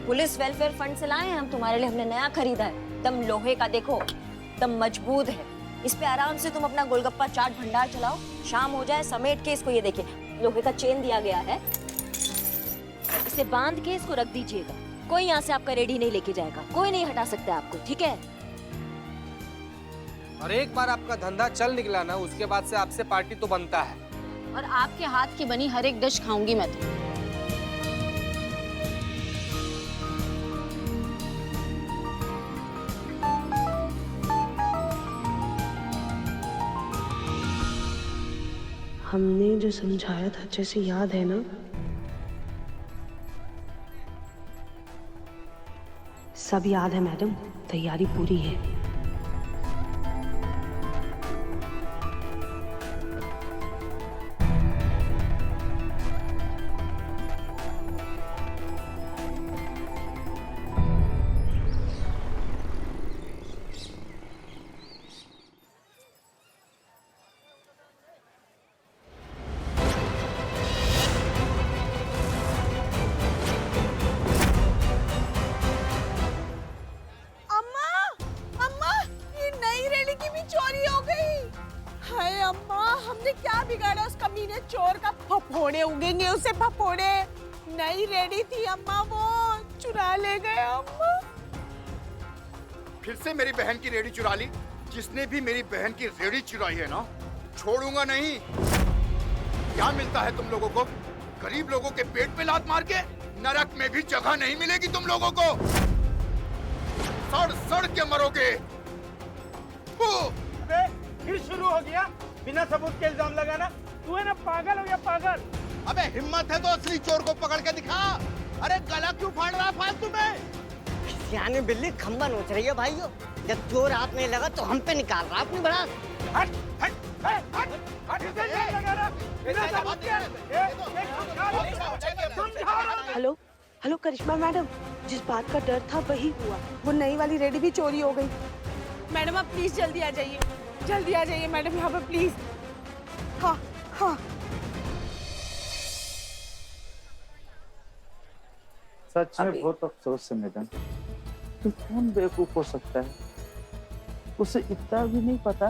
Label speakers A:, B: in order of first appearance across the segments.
A: Police welfare fund से लाए हैं हम तुम्हारे लिए, हमने नया खरीदा है। दम लोहे का देखो, दम मजबूत है। इस पे आराम से तुम अपना गोलगप्पा चाट भंडार चलाओ। शाम हो जाए समेट के इसको, ये देखिए लोहे का चेन दिया गया है, इसे बांध के इसको रख दीजिएगा। कोई यहाँ से आपका रेडी नहीं लेके जाएगा, कोई नहीं हटा सकता आपको, ठीक है?
B: और एक बार आपका धंधा चल निकला ना, उसके बाद से आपसे पार्टी तो बनता है।
C: और आपके हाथ की बनी हर एक डिश खाऊंगी मैं तो।
D: हमने जो समझाया था अच्छे से याद है ना? सब याद है मैडम, तैयारी पूरी है।
E: हमने क्या बिगाड़ा उस कमीने चोर का? फफोड़े उगेंगे उसे, फफोड़े। नई रेडी थी अम्मा, वो चुरा ले गए अम्मा।
F: फिर से मेरी बहन की रेडी चुरा ली? जिसने भी मेरी बहन की रेडी चुराई है ना, छोड़ूंगा नहीं। क्या मिलता है तुम लोगों को? गरीब लोगों के पेट पे लात मार के? नरक में भी जगह नहीं मिलेगी तुम लोगों को। सड़ सड़ के मरोगे।
G: फिर शुरू हो गया बिना सबूत के इल्जाम लगाना। तू है ना पागल हो गया, पागल।
F: अबे हिम्मत है तो असली चोर को पकड़ के दिखा। अरे गला क्यों फाड़ रहा फालतू में?
H: सियानी बिल्ली खंबा नोच रही है भाइयों। जब चोर हाथ में लगा तो हम पे निकाल रहा अपनी बड़ा।
G: हट हट हट हट हट इल्जाम लगाना बिना सबूत के।
D: हेलो हेलो करिश्मा मैडम, जिस बात का डर था वही हुआ। वो नई वाली रेडी भी चोरी हो गई।
E: मैडम आप प्लीज जल्दी आ जाइए, जल्दी आ जाइए मैडम यहाँ पे प्लीज। हाँ हाँ।
I: सच में बहुत अफसोस है मैडम। तो कौन बेवकूफ हो सकता है? उसे इतना भी नहीं पता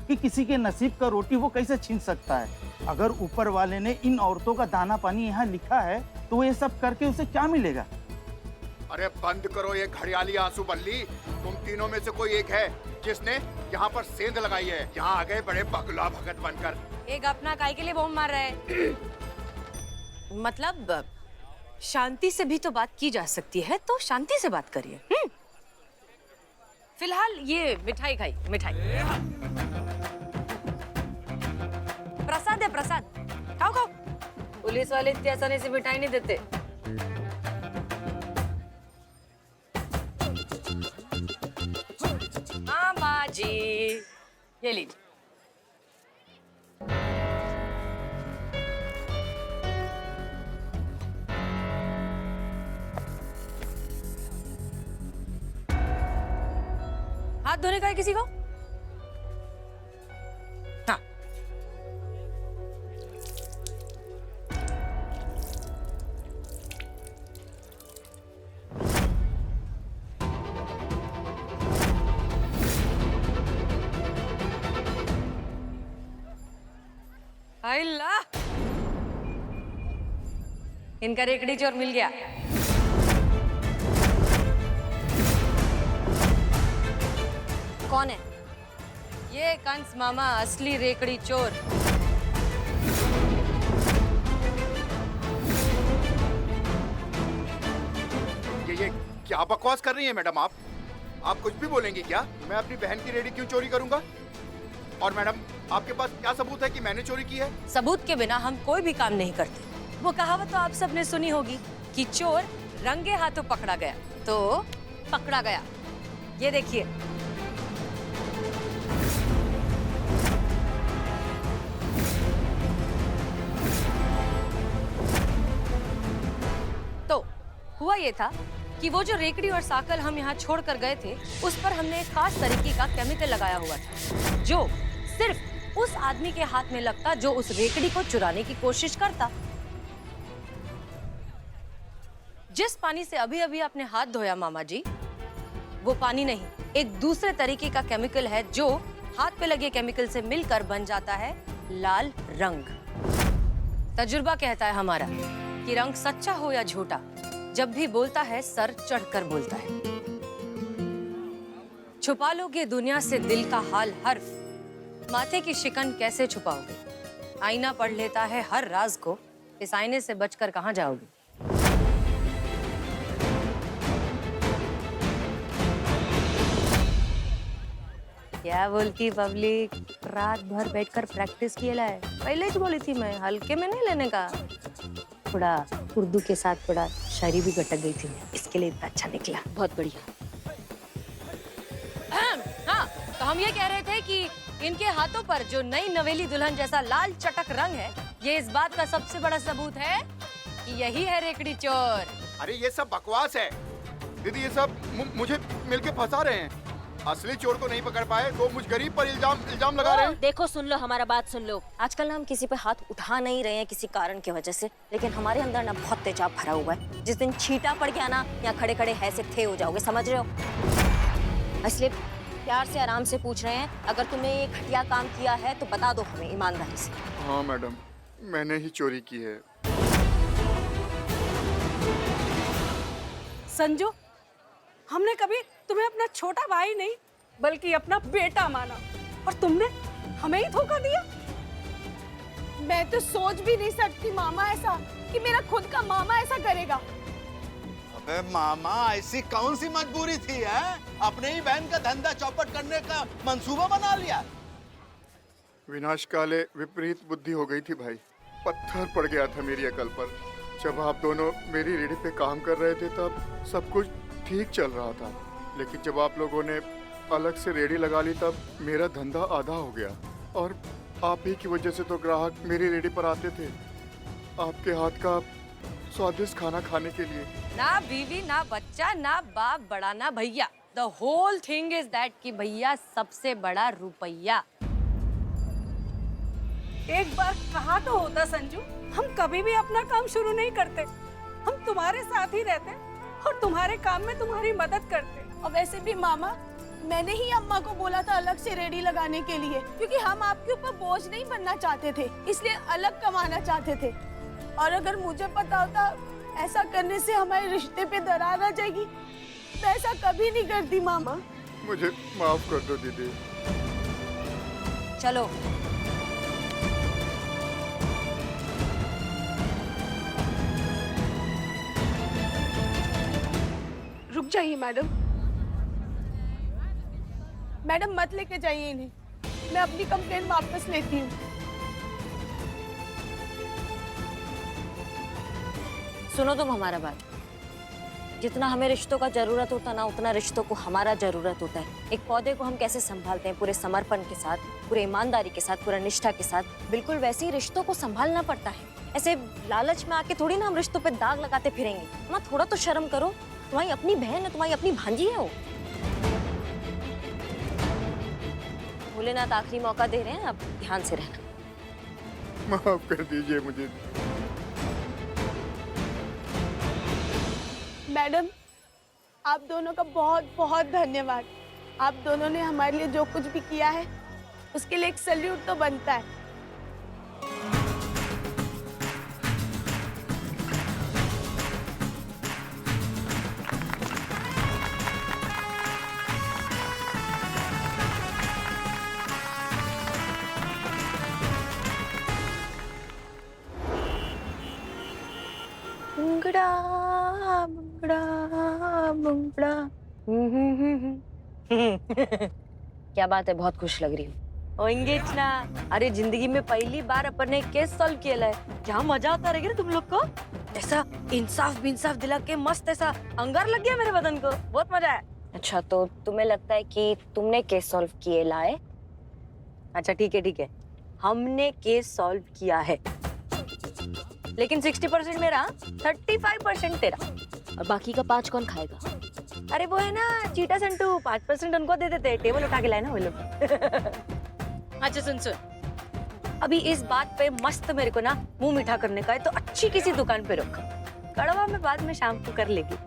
I: कि किसी के नसीब का रोटी वो कैसे छीन सकता है। अगर ऊपर वाले ने इन औरतों का दाना पानी यहाँ लिखा है तो ये सब करके उसे क्या मिलेगा?
F: अरे बंद करो ये घड़ियाली आंसू बल्ली। तुम तीनों में से कोई एक है जिसने यहाँ पर सेंध लगाई है। यहाँ आ गए बड़े बगला भगत बनकर।
A: एक अपना काय के लिए बॉम्ब मार रहा है। मतलब शांति से भी तो बात की जा सकती है, तो शांति से बात करिए। फिलहाल ये मिठाई खाई, मिठाई। प्रसाद है, प्रसाद। खाओ खाओ। पुलिस वाले इतनी आसानी से मिठाई नहीं देते। मामा जी, ये लीजिए। हाथ धोने का है किसी को? हाँ। अल्लाह, इनका रेकड़ी चोर मिल गया। कौन है? ये कंस मामा, असली रेकड़ी चोर।
F: ये क्या बकवास कर रही हैं मैडम आप? आप कुछ भी बोलेंगी क्या? मैं अपनी बहन की रेडी क्यों चोरी करूंगा? और मैडम आपके पास क्या सबूत है कि मैंने चोरी की है?
A: सबूत के बिना हम कोई भी काम नहीं करते। वो कहावत तो आप सबने सुनी होगी कि चोर रंगे हाथों पकड़ा गया तो पकड़ा गया। ये देखिए। तो हुआ ये था कि वो जो रेकड़ी और साकल हम यहाँ छोड़ कर गए थे, उस पर हमने एक खास तरीके का केमिकल लगाया हुआ था, जो सिर्फ उस आदमी के हाथ में लगता जो उस रेकड़ी को चुराने की कोशिश करता।
J: जिस पानी से अभी अभी आपने हाथ धोया मामा जी, वो पानी नहीं, एक दूसरे तरीके का केमिकल है जो हाथ पे लगे केमिकल से मिलकर बन जाता है लाल रंग। तजुर्बा कहता है हमारा कि रंग सच्चा हो या झूठा, जब भी बोलता है सर चढ़कर बोलता है। छुपा लोगे दुनिया से दिल का हाल हर्फ, माथे की शिकन कैसे छुपाओगे? आईना पढ़ लेता है हर राज को, इस आईने से बचकर कहां जाओगे? क्या बोलती पब्लिक, रात भर बैठकर प्रैक्टिस किया है। पहले ही बोली थी मैं, हल्के में नहीं लेने का। थोड़ा उर्दू के साथ थोड़ा शायरी भी गटक गई थी, इसके लिए इतना अच्छा निकला।
A: बहुत बढ़िया।
J: हाँ, तो हम ये कह रहे थे कि इनके हाथों पर जो नई नवेली दुल्हन जैसा लाल चटक रंग है, ये इस बात का सबसे बड़ा सबूत है कि यही है रेकड़ी चोर।
F: अरे ये सब बकवास है दीदी, ये सब मुझे मिलके फंसा रहे हैं। असली चोर को नहीं पकड़ पाए तो मुझ गरीब पर इल्जाम लगा रहे हैं।
A: देखो सुन लो, हमारा बात सुन लो। आजकल ना हम किसी पे हाथ उठा नहीं रहे हैं किसी कारण की वजह से, लेकिन हमारे अंदर ना बहुत तेजाब भरा हुआ है। जिस दिन छींटा पड़ गया ना, यहाँ खड़े खड़े है से थे हो जाओगे, समझ रहे हो? इसलिए प्यार से आराम से पूछ रहे हैं, अगर तुमने ये घटिया काम किया है तो बता दो हमें ईमानदारी से।
F: हाँ मैडम, मैंने ही चोरी की है।
E: संजू, हमने कभी तुम्हें अपना छोटा भाई नहीं बल्कि अपना बेटा माना, और तुमने हमें ही धोखा दिया। मैं तो सोच भी नहीं सकती मामा ऐसा, कि मेरा खुद का मामा ऐसा करेगा।
K: अबे मामा, ऐसी कौन सी मजबूरी थी है? अपने ही बहन का धंधा चौपट करने का मंसूबा बना लिया।
F: विनाश काले विपरीत बुद्धि हो गई थी भाई, पत्थर पड़ गया था मेरी अकल पर। जब आप दोनों मेरी रेडी पे काम कर रहे थे तब सब कुछ ठीक चल रहा था, लेकिन जब आप लोगों ने अलग से रेडी लगा ली तब मेरा धंधा आधा हो गया। और आप ही की वजह से तो ग्राहक मेरी रेडी पर आते थे आपके हाथ का स्वादिष्ट खाना खाने के लिए।
J: ना बीवी, ना बच्चा, ना बाप बड़ा, ना भैया। The whole thing is that कि भैया सबसे बड़ा रुपया।
E: एक बार कहा तो होता संजू, हम कभी भी अपना काम शुरू नहीं करते, हम तुम्हारे साथ ही रहते और तुम्हारे काम में तुम्हारी मदद करते। और वैसे भी मामा, मैंने ही अम्मा को बोला था अलग से रेडी लगाने के लिए, क्योंकि हम आपके ऊपर बोझ नहीं बनना चाहते थे, इसलिए अलग कमाना चाहते थे। और अगर मुझे पता होता ऐसा करने से हमारे रिश्ते पे दरार आ जाएगी, मैं ऐसा कभी नहीं करती मामा।
F: मुझे माफ कर दो दीदी।
J: चलो
D: रुक जाइए मैडम।
E: मैडम मत लेके जाइए इन्हें, मैं अपनी कंप्लेंट वापस लेती हूँ।
A: सुनो तुम हमारा बात, जितना हमें रिश्तों का जरूरत होता ना, उतना रिश्तों को हमारा जरूरत होता है। एक पौधे को हम कैसे संभालते हैं, पूरे समर्पण के साथ, पूरे ईमानदारी के साथ, पूरा निष्ठा के साथ, बिल्कुल वैसे ही रिश्तों को संभालना पड़ता है। ऐसे लालच में आके थोड़ी ना हम रिश्तों पे दाग लगाते फिरेंगे। माँ थोड़ा तो शर्म करो, तुम्हारी अपनी बहन है, तुम्हारी अपनी भांजी है वो। भोलेनाथ आखिरी मौका दे रहे हैं, अब ध्यान से रहना।
F: माफ कर दीजिए मुझे।
E: मैडम, आप दोनों का बहुत बहुत धन्यवाद। आप दोनों ने हमारे लिए जो कुछ भी किया है उसके लिए एक सैल्यूट तो बनता है।
J: बुंगड़ा बुंगड़ा बुंगड़ा।
A: क्या बात है, बहुत खुश लग रही हूँ।
J: होंगे ना। अरे जिंदगी में पहली बार अपन ने केस सॉल्व किया है। क्या मजा आता रहेगा तुम लोग को। ऐसा इंसाफ बिंसाफ दिला के मस्त ऐसा अंगार लग गया मेरे बदन को, बहुत मजा है।
A: अच्छा, तो तुम्हें लगता है कि तुमने केस सॉल्व किए लाए?
J: अच्छा ठीक है, हमने केस सॉल्व किया है, लेकिन 60% मेरा, 35% तेरा।
A: और बाकी का 5 कौन खाएगा?
J: अरे वो है ना चीटा संटू, 5% उनको दे देते, टेबल उठा के लाए ना वो लोग। अच्छा सुन, अभी इस बात पे मस्त मेरे को ना मुंह मीठा करने का है, तो अच्छी किसी दुकान पे रुक। कड़वा मैं बाद में शाम को कर लेगी।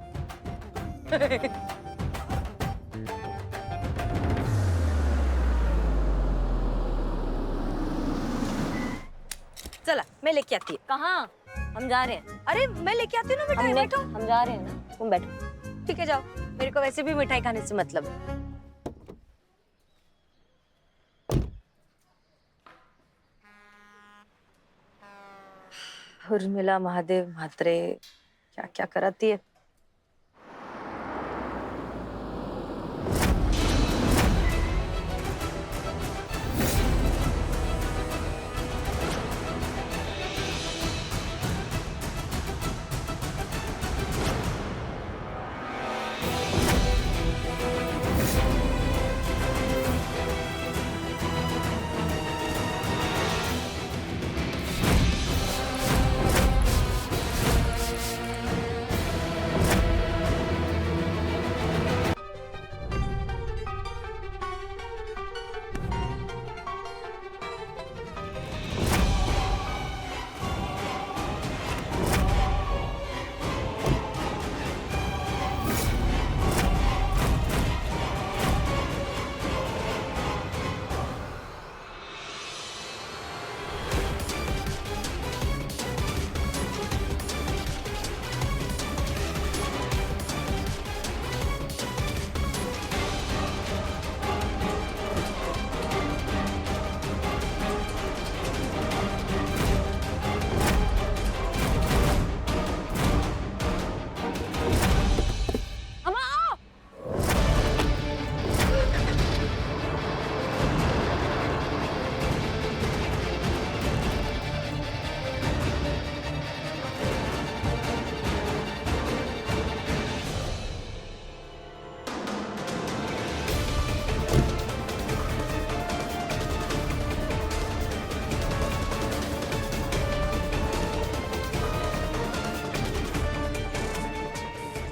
J: चला मैं लेके आती हूँ।
A: कहाँ? हम जा रहे हैं।
J: अरे मैं लेके आती हूँ ना मिठाई, बैठो।
A: हम जा रहे हैं ना, तुम बैठो।
J: ठीक है जाओ, मेरे को वैसे भी मिठाई खाने से मतलब है। उर्मिला महादेव म्हात्रे क्या क्या कराती है।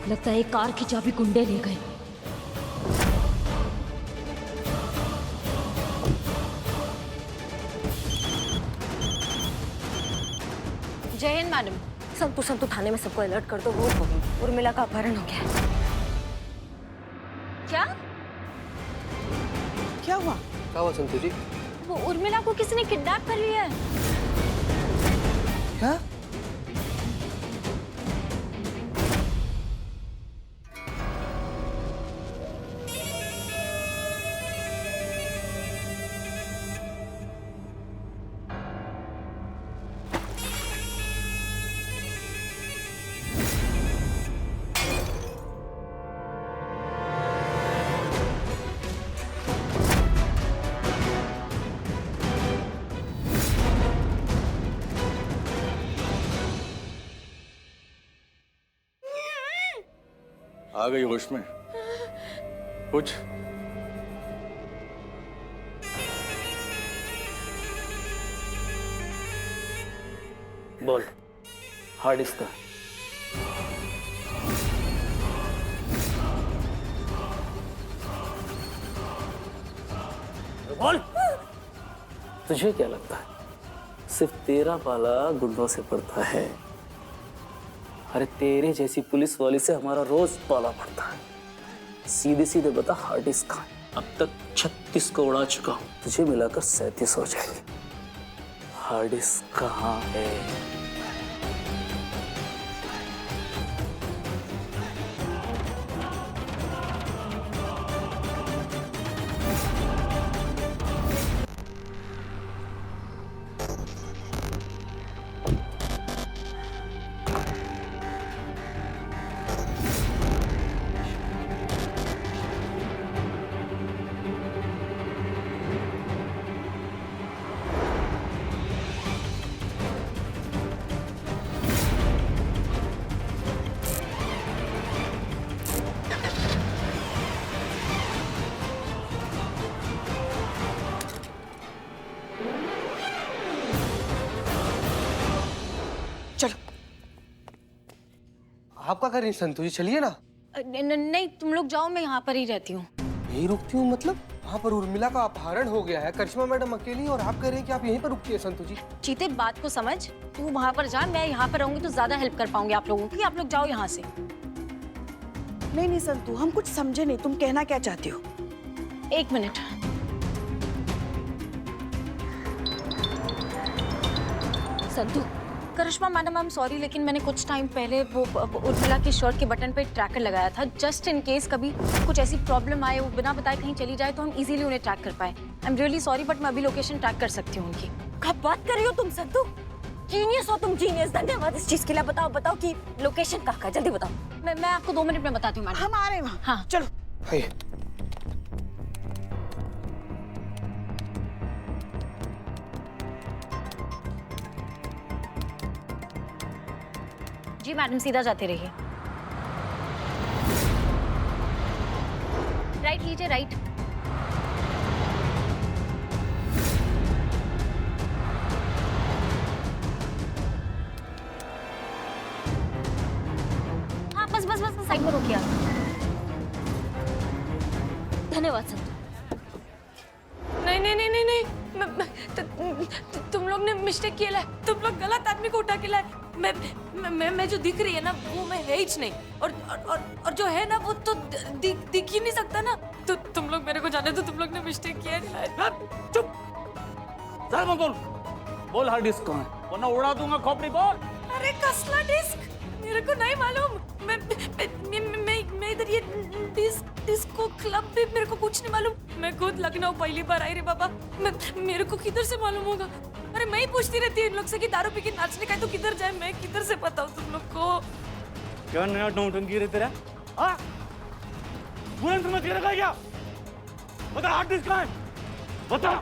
A: लगता है कार की चाबी गुंडे ले गए।
C: जय हिंद मैडम।
A: संतु थाने में सबको अलर्ट कर दो, वो उर्मिला का अपहरण हो गया है।
C: क्या?
D: क्या हुआ?
B: क्या हुआ संतु जी?
C: वो उर्मिला को किसी ने किडनैप कर लिया है।
B: क्या?
K: आ गई होश में? कुछ
I: बोल, हार्ड डिस्क का। बोल, तुझे क्या लगता है सिर्फ तेरा पाला गुंडों से पड़ता है? अरे तेरे जैसी पुलिस वाली से हमारा रोज पाला पड़ता है। सीधे सीधे बता, हार्ड डिस्क कहाँ है? अब तक 36 को उड़ा चुका हूं, तुझे मिलाकर 37 हो जाएंगे। हार्ड डिस्क कहाँ है?
B: आप क्या कर रही हैं संतु जी? चलिए ना।
C: नहीं तुम लोग जाओ, मैं यहाँ पर ही रहती हूँ।
B: यही रुकती हूँ मतलब? वहाँ पर उर्मिला का अपहरण हो गया है, करिश्मा मैडम अकेली, और आप कह रहे हैं कि आप यहीं पर रुकती है संतु जी।
C: चीते, बात को समझ। तू वहां पर जा, मैं यहाँ पर रहूंगी तो ज्यादा हेल्प कर पाऊंगी आप लोगों की। आप लोग जाओ यहाँ से।
D: नहीं नहीं संतु, हम कुछ समझे नहीं, तुम कहना क्या चाहती हो?
C: 1 मिनट।
A: Santu,
C: Karishma madam, I am sorry, लेकिन मैंने कुछ टाइम पहले वो उर्मिला की शर्ट के बटन पे ट्रैकर लगाया था, जस्ट इन केस कभी कुछ ऐसी प्रॉब्लम आए, वो बिना बताए कहीं चली जाए तो हम इजीली उन्हें ट्रैक कर पाए। I am really sorry, but मैं अभी लोकेशन ट्रैक कर सकती हूँ उनकी।
A: कब बात कर रही हो तुम संतु? जीनियस हो तुम, जीनियस। धन्यवाद इस चीज के लिए। बताओ बताओ कि लोकेशन कहाँ का, जल्दी बताओ।
C: मैं आपको 2 मिनट में बताती हूँ मैडम।
D: हम आ रहे हैं वहाँ।
C: हाँ
D: चलो।
B: आइए।
C: जी मैडम, सीधा जाते रहिए। राइट लीजिए, राइट। हाँ बस बस बस साइड में रोकिए आप।
A: धन्यवाद संतु।
J: नहीं नहीं नहीं नहीं नहीं, तुम लोग ने मिस्टेक किया है। तुम लोग गलत आदमी को उठा के लाए। मैं जो दिख रही है ना, वो मैं है ही नहीं। और जो है ना, वो तो दिख ही नहीं सकता ना। तो तुम लोग मेरे को जाने दो, तुम लोग ने मिस्टेक किया है।
G: चुप, सर मत बोल। बोल हार्ड डिस्क कहाँ है, वरना उड़ा दूंगा खोपड़ी। बोल।
J: अरे कसला डिस्क, मेरे को नहीं मालूम। मैं इधर ये डिस्को क्लब भी मेरे को कुछ नहीं मालूम। मैं खुद लखनऊ पहली बार आई रे बाबा। मेरे को किधर से मालूम होगा? अरे मैं ही पूछती रहती हूँ इन लोग से कि दारू पी के नाचने का है तो किधर जाए, मैं किधर से बताऊँ तुम लोग को?
G: क्या नया नौटंकी रे तेरा? हाँ, बुरा समझ के रखा क्या? बता हार्ड डिस्क कहाँ है? बता।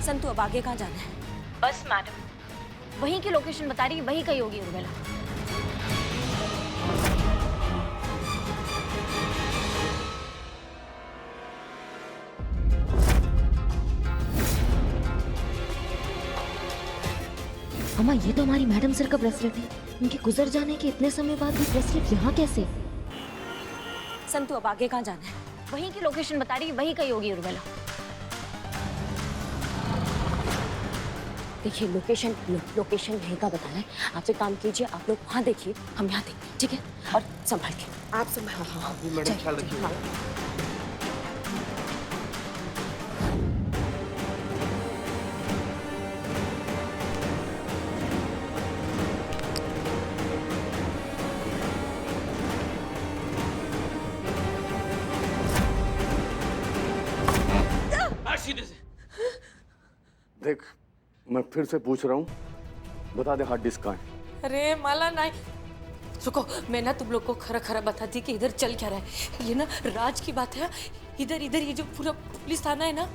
A: संतु, अब आगे कहाँ जाना है?
C: बस मैडम, वहीं की लोकेशन बता रही है, वहीं कहीं होगी उर्मिला।
A: अम्मा, ये तो हमारी मैडम सर का ब्रेसलेट है। उनके गुजर जाने के इतने समय बाद भी ब्रेसलेट यहाँ कैसे? संतु, अब आगे कहाँ जाना है?
C: वहीं की लोकेशन बता रही है, वहीं कहीं होगी उर्मिला।
A: देखिए, लोकेशन यहीं का बताना है। आप एक काम कीजिए, आप लोग वहाँ देखिए, हम यहाँ देखते, ठीक है? और संभाल के।
D: आप संभाल।
A: हाँ हाँ,
B: मैडम ख्याल रखिए।
L: देख, मैं फिर से पूछ रहा हूँ, बता दे हार्ड डिस्क कहाँ है?
J: अरे माला नहीं, रुको। मैं ना तुम लोग को खरा खरा बताती कि इधर चल क्या रहा है। ये ना राज की बात है। इधर ये जो पूरा पुलिस थाना है ना,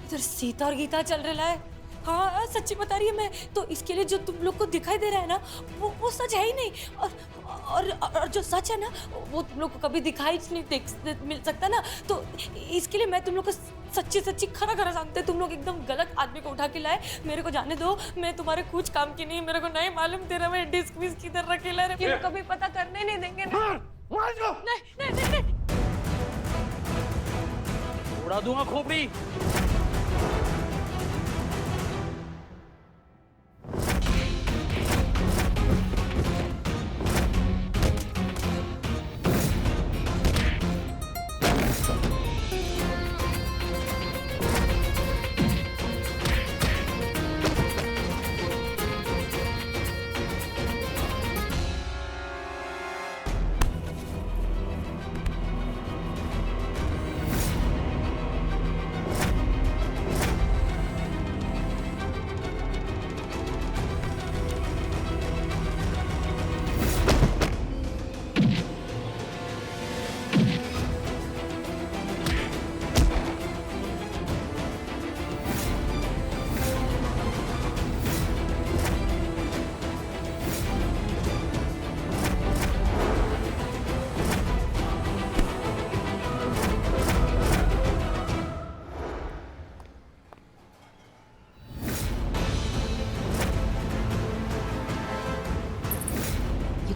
J: इधर सीता और गीता चल रहा है। हाँ, सच्ची बता रही है मैं। तो इसके लिए जो तुम लोग को दिखाई दे रहा है ना, वो सच है ही नहीं। और जो सच है ना, वो तुम लोग को कभी दिखाई नहीं मिल सकता ना। तो इसके लिए मैं तुम लोग को सच्ची खरा जानते। तुम लोग एकदम गलत आदमी को उठा के लाए। मेरे को जाने दो, मैं तुम्हारे कुछ काम की नहीं। मेरे को नहीं मालूम तेरा मैं डिस्क विस्क किधर रखे ला रहे। ये कभी पता करने नहीं देंगे। नहीं।
G: उड़ा दूंगा खोपड़ी।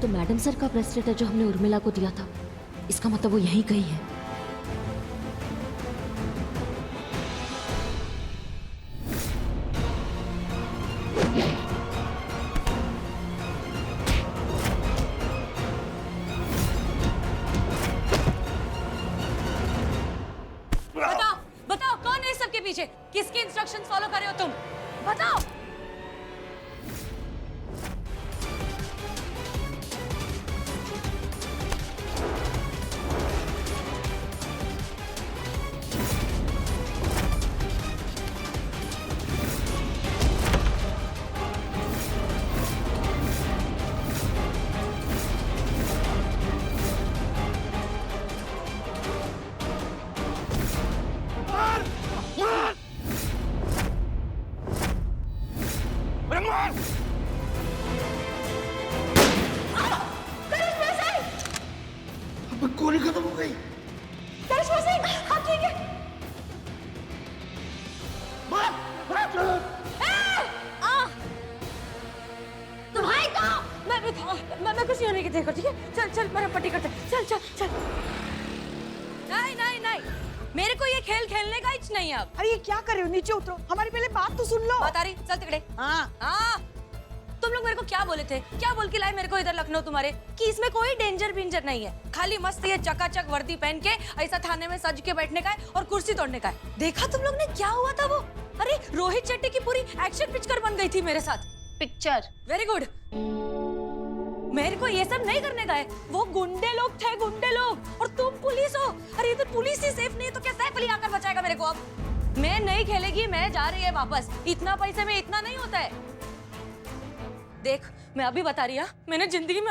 A: तो मैडम सर का ब्रेसलेट है जो हमने उर्मिला को दिया था। इसका मतलब वो यहीं कहीं है।
J: बताओ बताओ कौन है इस सबके पीछे? किसके इंस्ट्रक्शंस फॉलो कर रहे हो तुम? बताओ।
B: गोली खत्म हो गई।
A: करिश्मा सिंह, हाँ ठीक है। तुम्हारी कहाँ?
J: मैं कुछ नहीं होने की देखो, ठीक है? चल चल मेरा पट्टी करते, चल चल चल। नहीं नहीं नहीं, मेरे को ये खेल खेलने का इच नहीं है अब।
D: अरे ये क्या कर रहे हो? नीचे उतरो, हमारी पहले बात तो सुन लो।
J: बता रही, चल तिकड़े। हाँ तुम लोग मेरे को क्या बोले थे? क्या बोल के लाए मेरे को इधर लखनऊ तुम्हारे कि इसमें कोई डेंजर बिंजर नहीं है, खाली मस्त ये चकाचक वर्दी पहन के ऐसा थाने में सज के बैठने का है और कुर्सी तोड़ने का है। देखा तुम लोग ने क्या हुआ था वो? अरे रोहित शेट्टी की पूरी एक्शन पिक्चर बन गई थी मेरे साथ।
C: Picture
J: very good. मेरे को ये सब नहीं करने का है। वो गुंडे लोग थे, गुंडे लोग, और तुम पुलिस हो। अरे इधर पुलिस ही सेफ नहीं है तो क्या सैफ अली आकर बचाएगा मेरे को? अब मैं नहीं खेलेगी, मैं जा रही है वापस। इतना पैसे में इतना नहीं होता है। देख मैं अभी बता रही हूँ, मैंने जिंदगी में